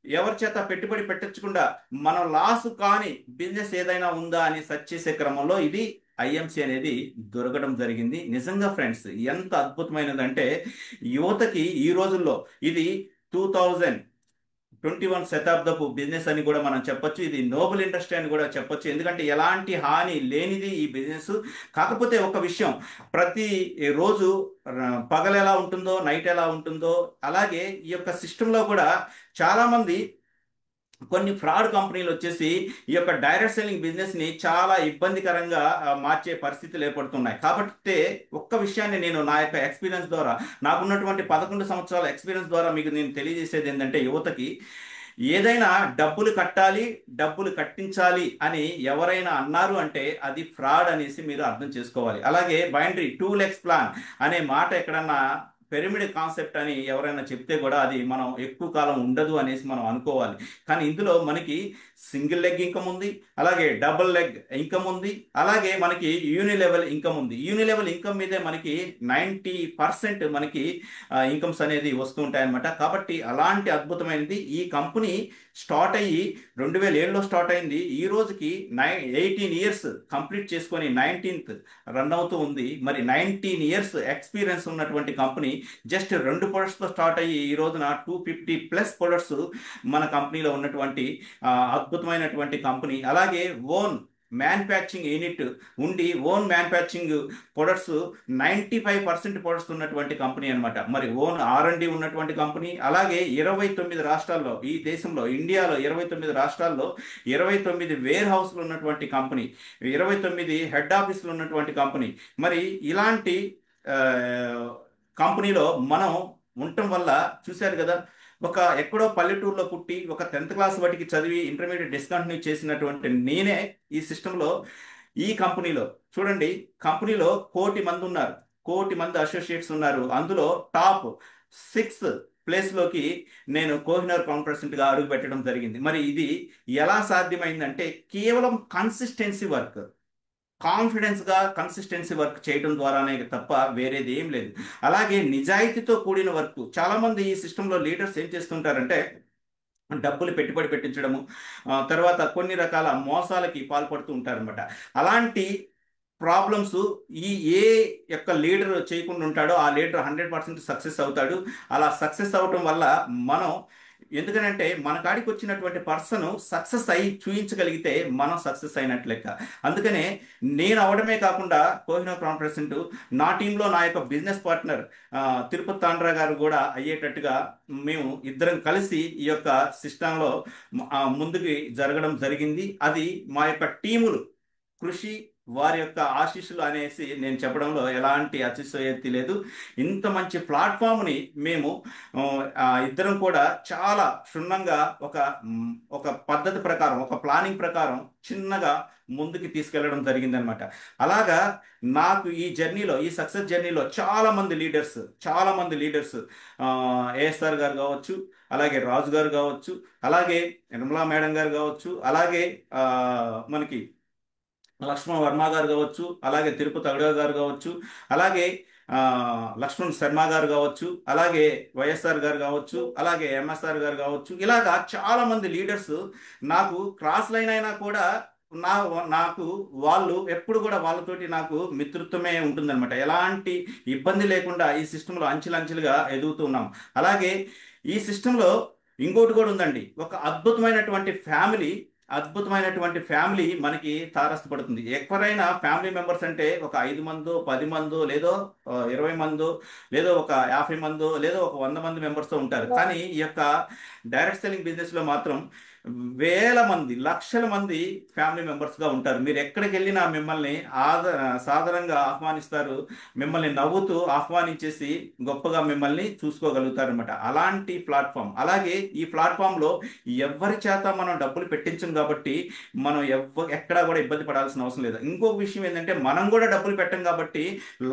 ఎవరి చేత పెట్టుబడి పెట్టకుండా మనం లాస్ కాని బిజినెస్ ఏదైనా ఉందా అని సెర్చ్ చేసే క్రమంలో ఇది ఐఎంసి అనేది దొరకడం జరిగింది. నిజంగా ఫ్రెండ్స్ ఎంత అద్భుతమైనదంటే యువతకి ఈ రోజుల్లో ఇది 21 శతాబ్దపు బిజినెస్ అని కూడా మనం చెప్పొచ్చు. ఇది నోబెల్ ఇండస్ట్రీ అని కూడా చెప్పొచ్చు. ఎందుకంటే ఎలాంటి హాని లేనిది ఈ బిజినెస్. కాకపోతే ఒక విషయం, ప్రతి రోజు పగలు ఎలా ఉంటుందో నైట్ ఎలా ఉంటుందో అలాగే ఈ యొక్క సిస్టంలో కూడా చాలామంది కొన్ని ఫ్రాడ్ కంపెనీలు వచ్చేసి ఈ యొక్క డైరెక్ట్ సెల్లింగ్ బిజినెస్ ని చాలా ఇబ్బందికరంగా మార్చే పరిస్థితులు ఏర్పడుతున్నాయి. కాబట్టి ఒక్క విషయాన్ని నేను నా యొక్క ఎక్స్పీరియన్స్ ద్వారా, నాకున్నటువంటి 11 సంవత్సరాల ఎక్స్పీరియన్స్ ద్వారా మీకు నేను తెలియజేసేది ఏంటంటే, యువతకి ఏదైనా డబ్బులు కట్టాలి, డబ్బులు కట్టించాలి అని ఎవరైనా అన్నారు అంటే అది ఫ్రాడ్ అనేసి మీరు అర్థం చేసుకోవాలి. అలాగే బైనరీ 2 లెగ్స్ ప్లాన్ అనే మాట ఎక్కడన్నా పిరమిడ్ కాన్సెప్ట్ అని ఎవరైనా చెప్తే కూడా అది మనం ఎక్కువ కాలం ఉండదు అనేసి మనం అనుకోవాలి. కానీ ఇందులో మనకి సింగిల్ లెగ్ ఇన్కమ్ ఉంది, అలాగే డబుల్ లెగ్ ఇన్కమ్ ఉంది, అలాగే మనకి యూనిలెవెల్ ఇన్కమ్ ఉంది. యూనిలెవెల్ ఇన్కమ్ మీదే మనకి 90% మనకి ఇన్కమ్స్ అనేది వస్తూ ఉంటాయన్నమాట. కాబట్టి అలాంటి అద్భుతమైనది ఈ కంపెనీ స్టార్ట్ అయ్యి 2007లో స్టార్ట్ అయింది. ఈ రోజుకి 18 ఇయర్స్ కంప్లీట్ చేసుకొని 19th రన్ అవుతూ ఉంది. మరి 19 ఇయర్స్ ఎక్స్పీరియన్స్ ఉన్నటువంటి కంపెనీ జస్ట్ 2 ప్రొడక్ట్స్తో స్టార్ట్ అయ్యి ఈ రోజున 250+ ప్రొడక్ట్స్ మన కంపెనీలో ఉన్నటువంటి అద్భుతమైనటువంటి కంపెనీ. అలాగే ఓన్ మ్యానుఫ్యాక్చరింగ్ యూనిట్ ఉండి ఓన్ మ్యానుఫ్యాక్చరింగ్ ప్రొడక్ట్స్ 95% ప్రొడక్ట్స్ ఉన్నటువంటి కంపెనీ అనమాట. మరి ఓన్ R&D ఉన్నటువంటి కంపెనీ. అలాగే 29 రాష్ట్రాల్లో, ఈ దేశంలో ఇండియాలో 29 రాష్ట్రాల్లో 29 వేర్ హౌస్లు ఉన్నటువంటి కంపెనీ, 29 హెడ్ ఆఫీసులు ఉన్నటువంటి కంపెనీ. మరి ఇలాంటి కంపెనీలో మనం ఉండటం వల్ల చూశారు కదా, ఒక ఎక్కడో పల్లెటూరులో పుట్టి ఒక 10th క్లాస్ వాటికి చదివి ఇంటర్మీడియట్ డిస్కంటిన్యూ చేసినటువంటి నేనే ఈ సిస్టంలో, ఈ కంపెనీలో చూడండి, కంపెనీలో 1,00,00,000 మంది ఉన్నారు, 1,00,00,000 మంది అసోసియేట్స్ ఉన్నారు. అందులో టాప్ 6 ప్లేస్లోకి నేను కోహినూర్ కాన్ఫరెన్స్గా అడుగు పెట్టడం జరిగింది. మరి ఇది ఎలా సాధ్యమైందంటే కేవలం కన్సిస్టెన్సీ వర్క్, కాన్ఫిడెన్స్గా కన్సిస్టెన్సీ వర్క్ చేయడం ద్వారానే తప్ప వేరేది ఏం లేదు. అలాగే నిజాయితీతో కూడిన వర్క్. చాలామంది ఈ సిస్టంలో లీడర్స్ ఏం చేస్తుంటారంటే డబ్బులు పెట్టుబడి పెట్టించడము, తర్వాత కొన్ని రకాల మోసాలకి పాల్పడుతూ ఉంటారనమాట. అలాంటి ప్రాబ్లమ్స్ ఏ యొక్క లీడర్ చేయకుండా ఉంటాడో ఆ లీడర్ 100% సక్సెస్ అవుతాడు. అలా సక్సెస్ అవటం వల్ల మనం, ఎందుకనంటే మన కాడికి వచ్చినటువంటి పర్సన్ సక్సెస్ అయి చూపించగలిగితే మనం సక్సెస్ అయినట్లు లెక్క. అందుకనే నేను అవడమే కాకుండా కోహినూర్ కాన్ఫరెన్స్ నా టీంలో నా యొక్క బిజినెస్ పార్ట్నర్ తిరుపతి తాండ్రా గారు కూడా అయ్యేటట్టుగా మేము ఇద్దరం కలిసి ఈ యొక్క సిస్టంలో ముందుకు జరగడం జరిగింది. అది మా యొక్క టీములు కృషి, వారి యొక్క ఆశీస్సులు అనేసి నేను చెప్పడంలో ఎలాంటి అతిశయోక్తి లేదు. ఇంత మంచి ప్లాట్ఫామ్ని మేము ఇద్దరం కూడా చాలా క్షుణ్ణంగా ఒక పద్ధతి ప్రకారం, ఒక ప్లానింగ్ ప్రకారం చిన్నగా ముందుకు తీసుకెళ్లడం జరిగిందనమాట. అలాగా నాకు ఈ జర్నీలో, ఈ సక్సెస్ జర్నీలో చాలా మంది లీడర్స్ ఏఎస్ఆర్ గారు కావచ్చు, అలాగే రాజు గారు కావచ్చు, అలాగే నిర్మలా మేడం గారు కావచ్చు, అలాగే మనకి లక్ష్మణ్ వర్మ గారు కావచ్చు, అలాగే తిరుపతి అగడ గారు కావచ్చు, అలాగే లక్ష్మణ్ శర్మ గారు కావచ్చు, అలాగే వైఎస్ఆర్ గారు కావచ్చు, అలాగే ఎంఎస్ఆర్ గారు కావచ్చు, ఇలాగా చాలా మంది లీడర్స్ నాకు క్రాస్ లైన్ అయినా కూడా నాకు వాళ్ళు ఎప్పుడు కూడా వాళ్ళతోటి నాకు మిత్రత్వమే ఉంటుందన్నమాట. ఎలాంటి ఇబ్బంది లేకుండా ఈ సిస్టంలో అంచెలంచెలుగా ఎదుగుతున్నాం. అలాగే ఈ సిస్టంలో ఇంకోటి కూడా ఉందండి, ఒక అద్భుతమైనటువంటి ఫ్యామిలీ మనకి తారసపడుతుంది. ఎవరైనా ఫ్యామిలీ మెంబర్స్ అంటే ఒక 5 మందో 10 మందో లేదో 20 మందో లేదో ఒక 50 మందో లేదో ఒక 100 మంది మెంబర్స్తో ఉంటారు. కానీ ఈ యొక్క డైరెక్ట్ సెల్లింగ్ బిజినెస్లో మాత్రం వేల మంది, లక్షల మంది ఫ్యామిలీ మెంబర్స్గా ఉంటారు. మీరు ఎక్కడికి వెళ్ళినా మిమ్మల్ని సాధారణంగా ఆహ్వానిస్తారు, మిమ్మల్ని నవ్వుతూ ఆహ్వానించేసి గొప్పగా మిమ్మల్ని చూసుకోగలుగుతారు అనమాట. అలాంటి ప్లాట్ఫామ్. అలాగే ఈ ప్లాట్ఫామ్లో ఎవరి చేత మనం డబ్బులు పెట్టించం కాబట్టి మనం ఎక్కడా కూడా ఇబ్బంది పడాల్సిన అవసరం లేదు. ఇంకొక విషయం ఏంటంటే మనం కూడా డబ్బులు పెట్టం కాబట్టి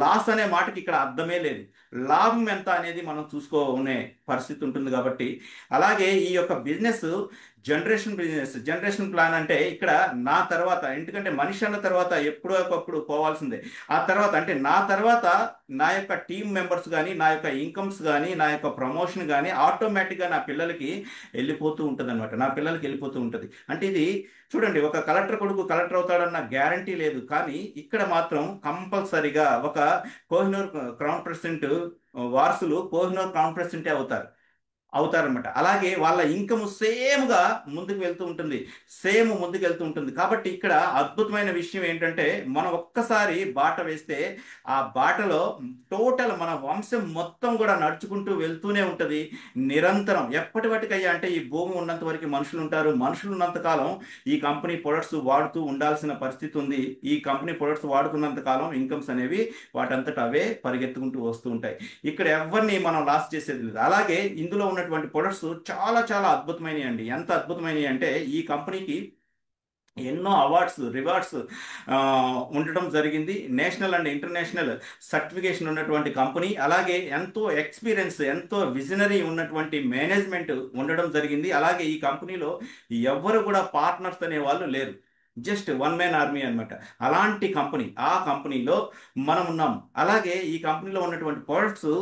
లాస్ అనే మాటకి ఇక్కడ అర్థమే లేదు. లాభం ఎంత అనేది మనం చూసుకోనే పరిస్థితి ఉంటుంది కాబట్టి. అలాగే ఈ యొక్క బిజినెస్ జనరేషన్ ప్లాన్ అంటే ఇక్కడ నా తర్వాత, ఎందుకంటే మనిషి అన్న తర్వాత ఎప్పుడో ఒకప్పుడు పోవాల్సిందే. ఆ తర్వాత అంటే నా తర్వాత నా యొక్క టీమ్ మెంబర్స్ కానీ, నా యొక్క ఇన్కమ్స్ కానీ, నా యొక్క ప్రమోషన్ కానీ ఆటోమేటిక్గా నా పిల్లలకి వెళ్ళిపోతూ ఉంటుంది అనమాట. నా పిల్లలకి వెళ్ళిపోతూ ఉంటుంది. అంటే ఇది చూడండి, ఒక కలెక్టర్ కొడుకు కలెక్టర్ అవుతాడన్న గ్యారంటీ లేదు. కానీ ఇక్కడ మాత్రం కంపల్సరిగా ఒక కోహినూర్ క్రౌన్ ప్రెసిడెంట్ వారసులు కోహినూర్ క్రౌన్ ప్రెసిడెంటే అవుతారు. అవుతారనమాట. అలాగే వాళ్ళ ఇన్కమ్ సేమ్గా ముందుకు వెళ్తూ ఉంటుంది, ముందుకు వెళ్తూ ఉంటుంది. కాబట్టి ఇక్కడ అద్భుతమైన విషయం ఏంటంటే, మనం ఒక్కసారి బాట వేస్తే ఆ బాటలో టోటల్ మన వంశం మొత్తం కూడా నడుచుకుంటూ వెళ్తూనే ఉంటుంది నిరంతరం. ఎప్పటి వాటికయ్యా అంటే ఈ భూమి ఉన్నంత వరకు మనుషులు ఉంటారు, మనుషులు ఉన్నంత కాలం ఈ కంపెనీ ప్రొడక్ట్స్ వాడుతూ ఉండాల్సిన పరిస్థితి ఉంది. ఈ కంపెనీ ప్రొడక్ట్స్ వాడుతున్నంత కాలం ఇన్కమ్స్ అనేవి వాటంతట అవే పరిగెత్తుకుంటూ వస్తూ ఉంటాయి. ఇక్కడ ఎవరిని మనం లాస్ చేసేది లేదు. అలాగే ఇందులో ఉన్నటువంటి ప్రొడక్ట్స్ చాలా చాలా అద్భుతమైనవి అండి. ఎంత అద్భుతమైనవి అంటే ఈ కంపెనీకి ఎన్నో అవార్డ్స్, రివార్డ్స్ ఉండటం జరిగింది. నేషనల్ అండ్ ఇంటర్నేషనల్ సర్టిఫికేషన్ ఉన్నటువంటి కంపెనీ. అలాగే ఎంతో ఎక్స్పీరియన్స్, ఎంతో విజనరీ ఉన్నటువంటి మేనేజ్మెంట్ ఉండడం జరిగింది. అలాగే ఈ కంపెనీలో ఎవ్వరు కూడా పార్ట్నర్స్ అనే వాళ్ళు లేరు, జస్ట్ వన్ మ్యాన్ ఆర్మీ అనమాట. అలాంటి కంపెనీ, ఆ కంపెనీలో మనం ఉన్నాం. అలాగే ఈ కంపెనీలో ఉన్నటువంటి products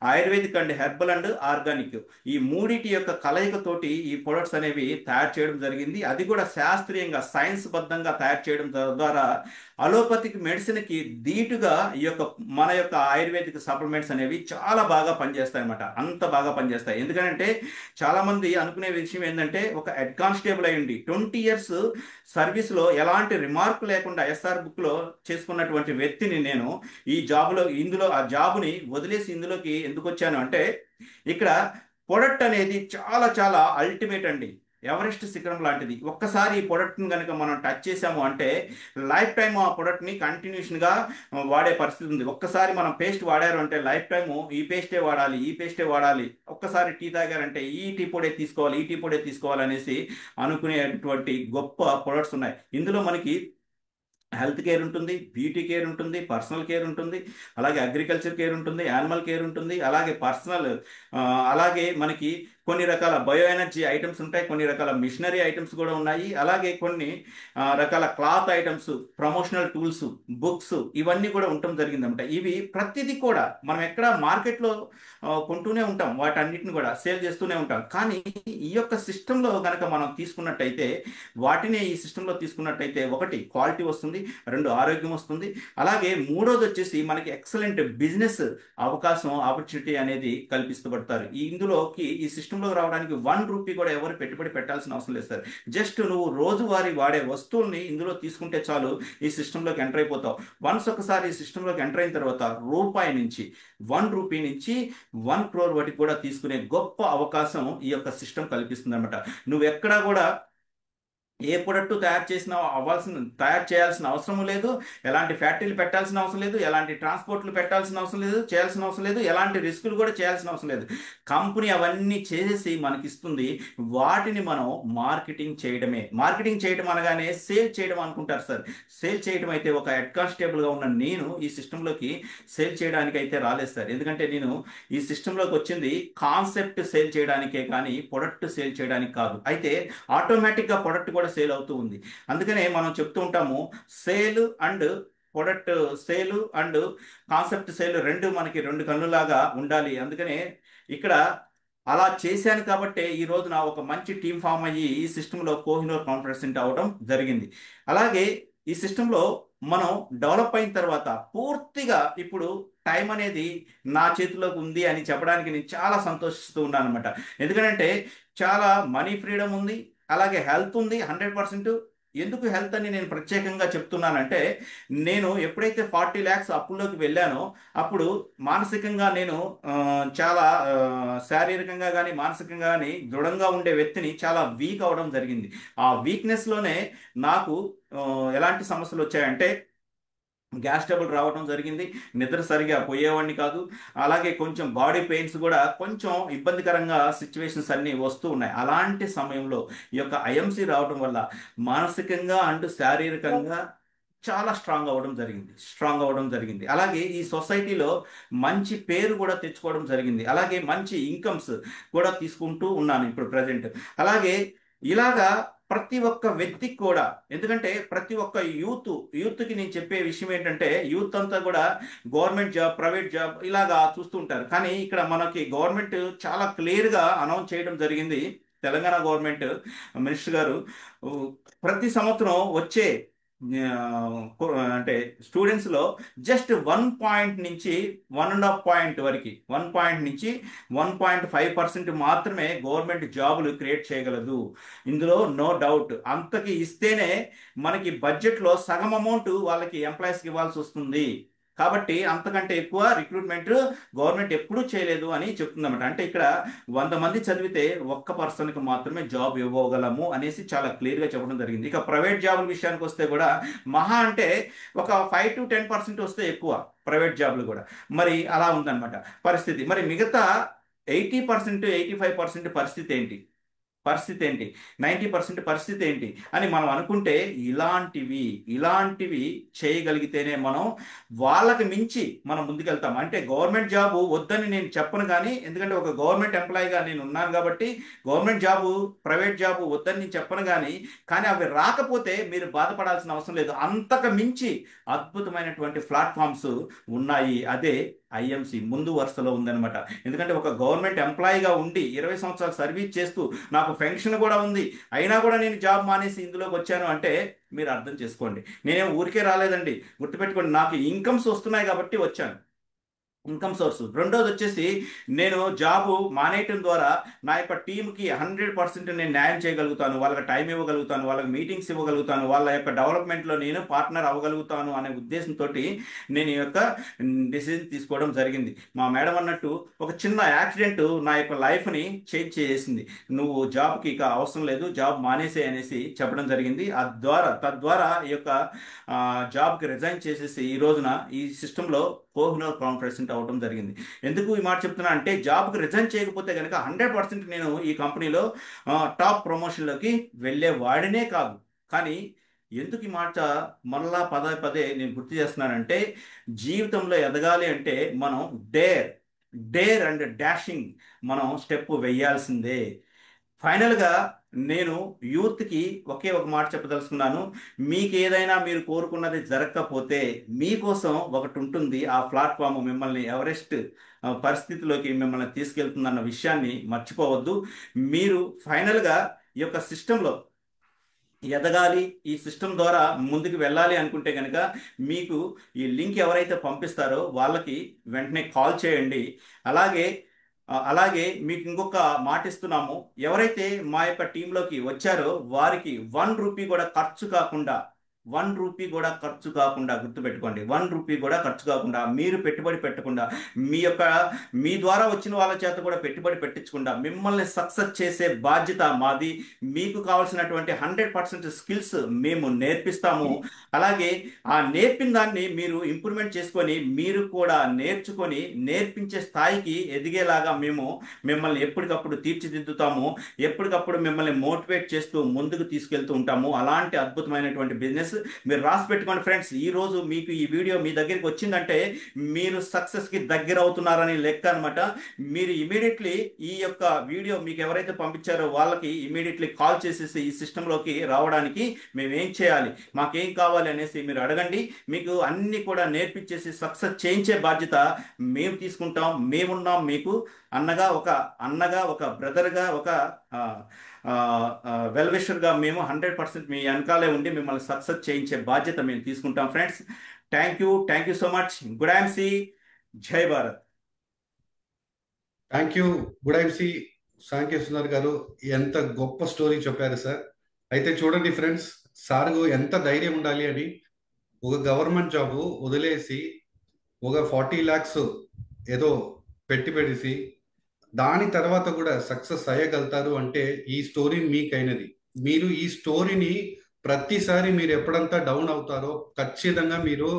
ayurvedic and herbal and organic, ఈ మూడిటి యొక్క కలయికతోటి ఈ ప్రొడక్ట్స్ అనేవి తయారు చేయడం జరిగింది. అది కూడా శాస్త్రీయంగా, సైన్స్ బద్ధంగా తయారు చేయడం ద్వారా అలోపతిక్ మెడిసిన్కి ధీటుగా ఈ యొక్క మన యొక్క ఆయుర్వేదిక్ సప్లిమెంట్స్ అనేవి చాలా బాగా పనిచేస్తాయి అన్నమాట. అంత బాగా పనిచేస్తాయి. ఎందుకంటే చాలామంది అనుకునే విషయం ఏంటంటే, ఒక హెడ్ కానిస్టేబుల్ అయ్యండి 20 years సర్వీస్లో ఎలాంటి రిమార్క్ లేకుండా ఎస్ఆర్ బుక్లో చేసుకున్నటువంటి వ్యక్తిని నేను ఈ జాబ్లో, ఇందులో ఆ జాబ్ని వదిలేసి ఇందులోకి ఎందుకు వచ్చాను అంటే, ఇక్కడ ప్రొడక్ట్ అనేది చాలా చాలా అల్టిమేట్ అండి. ఎవరెస్ట్ శిఖరం లాంటిది. ఒక్కసారి ఈ ప్రొడక్ట్ని కనుక మనం టచ్ చేసాము అంటే లైఫ్ టైం ఆ ప్రొడక్ట్ని కంటిన్యూషన్గా వాడే పరిస్థితి ఉంది. ఒక్కసారి మనం పేస్ట్ వాడారు అంటే లైఫ్ టైము ఈ పేస్టే వాడాలి, ఈ పేస్టే వాడాలి. ఒక్కసారి టీ తాగారంటే ఈ టీ పొడే తీసుకోవాలి, ఈ టీ పొడే తీసుకోవాలి అనేసి అనుకునేటువంటి గొప్ప ప్రొడక్ట్స్ ఉన్నాయి. ఇందులో మనకి హెల్త్ కేర్ ఉంటుంది, బ్యూటీ కేర్ ఉంటుంది, పర్సనల్ కేర్ ఉంటుంది, అలాగే అగ్రికల్చర్ కేర్ ఉంటుంది, యానిమల్ కేర్ ఉంటుంది, అలాగే పర్సనల్, అలాగే మనకి కొన్ని రకాల బయో ఎనర్జీ ఐటమ్స్ ఉంటాయి, కొన్ని రకాల మిషనరీ ఐటమ్స్ కూడా ఉన్నాయి, అలాగే కొన్ని రకాల cloth items, promotional tools, books, ఇవన్నీ కూడా ఉండటం జరిగిందన్నమాట. ఇవి ప్రతిదీ కూడా మనం ఎక్కడ మార్కెట్లో కొంటూనే ఉంటాం, వాటన్నిటిని కూడా సేల్ చేస్తూనే ఉంటాం. కానీ ఈ యొక్క సిస్టంలో కనుక మనం తీసుకున్నట్టయితే, వాటిని ఈ సిస్టంలో తీసుకున్నట్టయితే, ఒకటి క్వాలిటీ వస్తుంది, రెండు ఆరోగ్యం వస్తుంది, అలాగే మూడోది వచ్చేసి మనకి ఎక్సలెంట్ బిజినెస్ అవకాశం, ఆపర్చునిటీ అనేది కల్పిస్తబడతారు. ఇందులోకి ఈ సిస్టంలోకి రావడానికి 1 రూపీ కూడా ఎవరు పెట్టుబడి పెట్టాల్సిన అవసరం లేదు సార్. జస్ట్ నువ్వు రోజువారీ వాడే వస్తువుల్ని ఇందులో తీసుకుంటే చాలు, ఈ సిస్టంలోకి ఎంటర్ అయిపోతావు. వన్స్ ఒకసారి ఈ సిస్టంలోకి ఎంటర్ అయిన తర్వాత రూపాయి నుంచి 1 రూపీ నుంచి 1 crore వరకు కూడా తీసుకునే గొప్ప అవకాశం ఈ యొక్క సిస్టమ్ కల్పిస్తుంది అనమాట. నువ్వు ఎక్కడా కూడా ఏ ప్రొడక్ట్ తయారు చేయాల్సిన అవసరం లేదు, ఎలాంటి ఫ్యాక్టరీలు పెట్టాల్సిన అవసరం లేదు, ఎలాంటి ట్రాన్స్పోర్ట్లు పెట్టాల్సిన అవసరం లేదు, చేయాల్సిన అవసరం లేదు, ఎలాంటి రిస్కులు కూడా చేయాల్సిన అవసరం లేదు. కంపెనీ అవన్నీ చేసేసి మనకి ఇస్తుంది. వాటిని మనం మార్కెటింగ్ చేయడమే. మార్కెటింగ్ చేయడం అనగానే సేల్ చేయడం అనుకుంటారు సార్. సేల్ చేయడం అయితే ఒక హెడ్ కానిస్టేబుల్గా ఉన్న నేను ఈ సిస్టంలోకి సేల్ చేయడానికి అయితే రాలేదు సార్. ఎందుకంటే నేను ఈ సిస్టంలోకి వచ్చింది కాన్సెప్ట్ సేల్ చేయడానికే కానీ ప్రొడక్ట్ సేల్ చేయడానికి కాదు. అయితే ఆటోమేటిక్గా ప్రొడక్ట్ కూడా సేల్ అవుతూ ఉంది. అందుకనే మనం చెప్తూ ఉంటాము, sale and product, sale and concept sale రెండు మనకి రెండు కన్నులాగా ఉండాలి. అందుకనే ఇక్కడ అలా చేశాను కాబట్టి ఈ రోజు నా ఒక మంచి టీం ఫామ్ అయ్యి ఈ సిస్టంలో కోహినూర్ కాన్ఫరెన్స్ అవడం జరిగింది. అలాగే ఈ సిస్టంలో మనం డెవలప్ అయిన తర్వాత పూర్తిగా ఇప్పుడు టైం అనేది నా చేతిలోకి ఉంది అని చెప్పడానికి నేను చాలా సంతోషిస్తూ ఉన్నాను అనమాట. ఎందుకంటే చాలా మనీ ఫ్రీడమ్ ఉంది, అలాగే హెల్త్ ఉంది 100%. ఎందుకు హెల్త్ అని నేను ప్రత్యేకంగా చెప్తున్నానంటే, నేను ఎప్పుడైతే 40 lakhs అప్పుల్లోకి వెళ్ళానో అప్పుడు మానసికంగా నేను చాలా శారీరకంగా కానీ మానసికంగా కానీ దృఢంగా ఉండే వ్యక్తిని, చాలా వీక్ అవడం జరిగింది. ఆ వీక్నెస్లోనే నాకు ఎలాంటి సమస్యలు వచ్చాయంటే, గ్యాస్ ట్రబుల్ రావడం జరిగింది, నిద్ర సరిగా పోయేవాడిని కాదు, అలాగే కొంచెం బాడీ పెయిన్స్ కూడా కొంచెం ఇబ్బందికరంగా సిచ్యువేషన్స్ అన్నీ వస్తూ ఉన్నాయి. అలాంటి సమయంలో ఈ యొక్క ఐఎంసి రావడం వల్ల మానసికంగా అండ్ శారీరకంగా చాలా స్ట్రాంగ్ అవ్వడం జరిగింది. అలాగే ఈ సొసైటీలో మంచి పేరు కూడా తెచ్చుకోవడం జరిగింది. అలాగే మంచి ఇన్కమ్స్ కూడా తీసుకుంటూ ఉన్నాను ఇప్పుడు ప్రజెంట్. అలాగే ఇలాగా ప్రతి ఒక్క వ్యక్తికి కూడా, ఎందుకంటే ప్రతి ఒక్క యూత్కి నేను చెప్పే విషయం ఏంటంటే, యూత్ అంతా కూడా గవర్నమెంట్ జాబ్, ప్రైవేట్ జాబ్ ఇలాగా చూస్తూ ఉంటారు. కానీ ఇక్కడ మనకి గవర్నమెంట్ చాలా క్లియర్గా అనౌన్స్ చేయడం జరిగింది. తెలంగాణ గవర్నమెంట్ మినిస్టర్ గారు ప్రతి సంవత్సరం వచ్చే అంటే స్టూడెంట్స్లో జస్ట్ 1 పాయింట్ నుంచి 1.5 పాయింట్ వరకు 1 పాయింట్ నుంచి 1.5% మాత్రమే గవర్నమెంట్ జాబులు క్రియేట్ చేయగలదు. ఇందులో నో డౌట్. అంతకి ఇస్తేనే మనకి బడ్జెట్లో సగం అమౌంట్ వాళ్ళకి ఎంప్లాయీస్కి ఇవ్వాల్సి వస్తుంది. కాబట్టి అంతకంటే ఎక్కువ రిక్రూట్మెంట్ గవర్నమెంట్ ఎప్పుడూ చేయలేదు అని చెప్తుందన్నమాట. అంటే ఇక్కడ 100 మంది చదివితే ఒక్క పర్సన్కి మాత్రమే జాబ్ ఇవ్వగలము అనేసి చాలా క్లియర్గా చెప్పడం జరిగింది. ఇక ప్రైవేట్ జాబుల విషయానికి వస్తే కూడా మహా అంటే ఒక 5 to 10% వస్తే ఎక్కువ ప్రైవేట్ జాబులు కూడా. మరి అలా ఉందన్నమాట పరిస్థితి. మరి మిగతా 80%, 85% పరిస్థితి ఏంటి 90% పరిస్థితి ఏంటి అని మనం అనుకుంటే ఇలాంటివి చేయగలిగితేనే మనం వాళ్ళకి మించి మనం ముందుకెళ్తాం. అంటే గవర్నమెంట్ జాబు వద్దని నేను చెప్పను, కానీ ఎందుకంటే ఒక గవర్నమెంట్ ఎంప్లాయీగా నేను ఉన్నాను కాబట్టి గవర్నమెంట్ జాబు ప్రైవేట్ జాబు వద్దని నేను చెప్పను, కానీ అవి రాకపోతే మీరు బాధపడాల్సిన అవసరం లేదు. అంతకు మించి అద్భుతమైనటువంటి ప్లాట్ఫామ్స్ ఉన్నాయి. అదే ఐఎంసి ముందు వరుసలో ఉందన్నమాట. ఎందుకంటే ఒక గవర్నమెంట్ ఎంప్లాయీగా ఉండి 20 సంవత్సరాలు సర్వీస్ చేస్తూ నాకు పెన్షన్ కూడా ఉంది, అయినా కూడా నేను జాబ్ మానేసి ఇందులోకి వచ్చాను అంటే మీరు అర్థం చేసుకోండి. నేనేం ఊరికే రాలేదండి, గుర్తుపెట్టుకోండి. నాకు ఇన్కమ్స్ వస్తున్నాయి కాబట్టి వచ్చాను, ఇన్కమ్ సోర్స్. రెండోది వచ్చేసి నేను జాబు మానేయటం ద్వారా నా యొక్క టీంకి 100% నేను న్యాయం చేయగలుగుతాను, వాళ్ళకి టైం ఇవ్వగలుగుతాను, వాళ్ళకి మీటింగ్స్ ఇవ్వగలుగుతాను, వాళ్ళ యొక్క డెవలప్మెంట్లో నేను పార్ట్నర్ అవ్వగలుగుతాను అనే ఉద్దేశంతో నేను ఈ యొక్క డిసిజన్ తీసుకోవడం జరిగింది. మా మేడం అన్నట్టు ఒక చిన్న యాక్సిడెంట్ నా యొక్క లైఫ్ని చేంజ్ చేసేసింది. నువ్వు జాబ్కి ఇక అవసరం లేదు, జాబ్ మానేసే అనేసి చెప్పడం జరిగింది. తద్వారా ఈ యొక్క జాబ్కి రిజైన్ చేసేసి ఈ రోజున ఈ సిస్టంలో కోహినూర్ కాన్ఫరెన్స్ అవడం జరిగింది. ఎందుకు ఈ మాట చెప్తున్నా అంటే జాబ్కి రిజైన్ చేయకపోతే కనుక 100% నేను ఈ కంపెనీలో టాప్ ప్రమోషన్లోకి వెళ్ళే వాడినే కాదు. కానీ ఎందుకు ఈ మాట మళ్ళా పదే నేను గుర్తు చేస్తున్నానంటే జీవితంలో ఎదగాలి అంటే మనం డేర్ అండ్ డాషింగ్ మనం స్టెప్ వేయాల్సిందే. ఫైనల్గా నేను యూత్కి ఒకే ఒక మాట చెప్పదలుచుకున్నాను. మీకు ఏదైనా మీరు కోరుకున్నది జరగకపోతే మీకోసం ఒకటి ఉంటుంది. ఆ ప్లాట్ఫామ్ మిమ్మల్ని ఎవరెస్ట్ పరిస్థితిలోకి మిమ్మల్ని తీసుకెళ్తుందన్న విషయాన్ని మర్చిపోవద్దు. మీరు ఫైనల్గా ఈ యొక్క సిస్టంలో ఎదగాలి, ఈ సిస్టమ్ ద్వారా ముందుకు వెళ్ళాలి అనుకుంటే కనుక మీకు ఈ లింక్ ఎవరైతే పంపిస్తారో వాళ్ళకి వెంటనే కాల్ చేయండి. అలాగే మీకు ఇంకొక మాట ఇస్తున్నాము. ఎవరైతే మా యొక్క టీంలోకి వచ్చారో వారికి 1 రూపీ కూడా ఖర్చు కాకుండా గుర్తుపెట్టుకోండి, 1 రూపీ కూడా ఖర్చు కాకుండా, మీరు పెట్టుబడి పెట్టకుండా, మీ ద్వారా వచ్చిన వాళ్ళ చేత కూడా పెట్టుబడి పెట్టించకుండా మిమ్మల్ని సక్సెస్ చేసే బాధ్యత మాది. మీకు కావాల్సినటువంటి 100% స్కిల్స్ మేము నేర్పిస్తాము. అలాగే ఆ నేర్పిన దాన్ని మీరు ఇంప్రూవ్మెంట్ చేసుకొని మీరు కూడా నేర్చుకొని నేర్పించే స్థాయికి ఎదిగేలాగా మేము మిమ్మల్ని ఎప్పటికప్పుడు తీర్చిదిద్దుతాము, ఎప్పటికప్పుడు మిమ్మల్ని మోటివేట్ చేస్తూ ముందుకు తీసుకెళ్తూ ఉంటాము. అలాంటి అద్భుతమైనటువంటి బిజినెస్ మీరు రాసి పెట్టుకోండి ఫ్రెండ్స్. ఈ రోజు మీకు ఈ వీడియో మీ దగ్గరికి వచ్చిందంటే మీరు సక్సెస్కి దగ్గర అవుతున్నారని లెక్క అనమాట. మీరు ఇమీడియట్లీ ఈ యొక్క వీడియో మీకు ఎవరైతే పంపించారో వాళ్ళకి ఇమీడియట్లీ కాల్ చేసేసి ఈ సిస్టంలోకి రావడానికి మేమేం చేయాలి, మాకేం కావాలి అనేసి మీరు అడగండి. మీకు అన్ని కూడా నేర్పించేసి సక్సెస్ చేయించే బాధ్యత మేము తీసుకుంటాం. మేమున్నాం మీకు అన్నగా, ఒక బ్రదర్గా, ఒక వెల్ విషర్గా మేము 100% మీ వెనకాలే ఉండి మిమ్మల్ని సక్సెస్ చేయించే బాధ్యత మేము తీసుకుంటాం friends. Thank you so much. Good IMC, Jai Bharat. Thank you good IMC Sankeshwar గారు. ఎంత గొప్ప స్టోరీ చెప్పారు సార్. అయితే చూడండి ఫ్రెండ్స్, సార్ ఎంత ధైర్యం ఉండాలి అని ఒక గవర్నమెంట్ జాబు వదిలేసి ఒక 40 lakhs ఏదో పెట్టేసి దాని తర్వాత కూడా సక్సెస్ అయ్యగలుగుతారు అంటే ఈ స్టోరీ మీకైనది. మీరు ఈ స్టోరీని ప్రతిసారి మీరు ఎప్పుడంతా డౌన్ అవుతారో ఖచ్చితంగా మీరు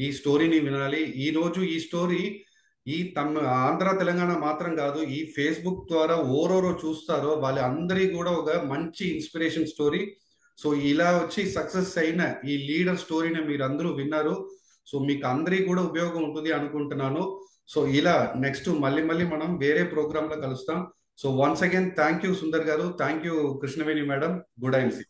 ఈ స్టోరీని వినాలి. ఈ రోజు ఈ స్టోరీ ఈ ఆంధ్ర తెలంగాణ మాత్రం కాదు, ఈ ఫేస్బుక్ ద్వారా ఓరోరో చూస్తారో వాళ్ళందరికీ కూడా ఒక మంచి ఇన్స్పిరేషన్ స్టోరీ. సో ఇలా వచ్చి సక్సెస్ అయిన ఈ లీడర్ స్టోరీని మీరు అందరూ విన్నారు. సో మీకు అందరికీ కూడా ఉపయోగం ఉంటుంది అనుకుంటున్నాను. సో ఇలా నెక్స్ట్ మళ్ళీ మనం వేరే ప్రోగ్రామ్ లో కలుస్తాం. So once again thank you Sundar గారు, thank you Krishnaveni madam. Good IMC.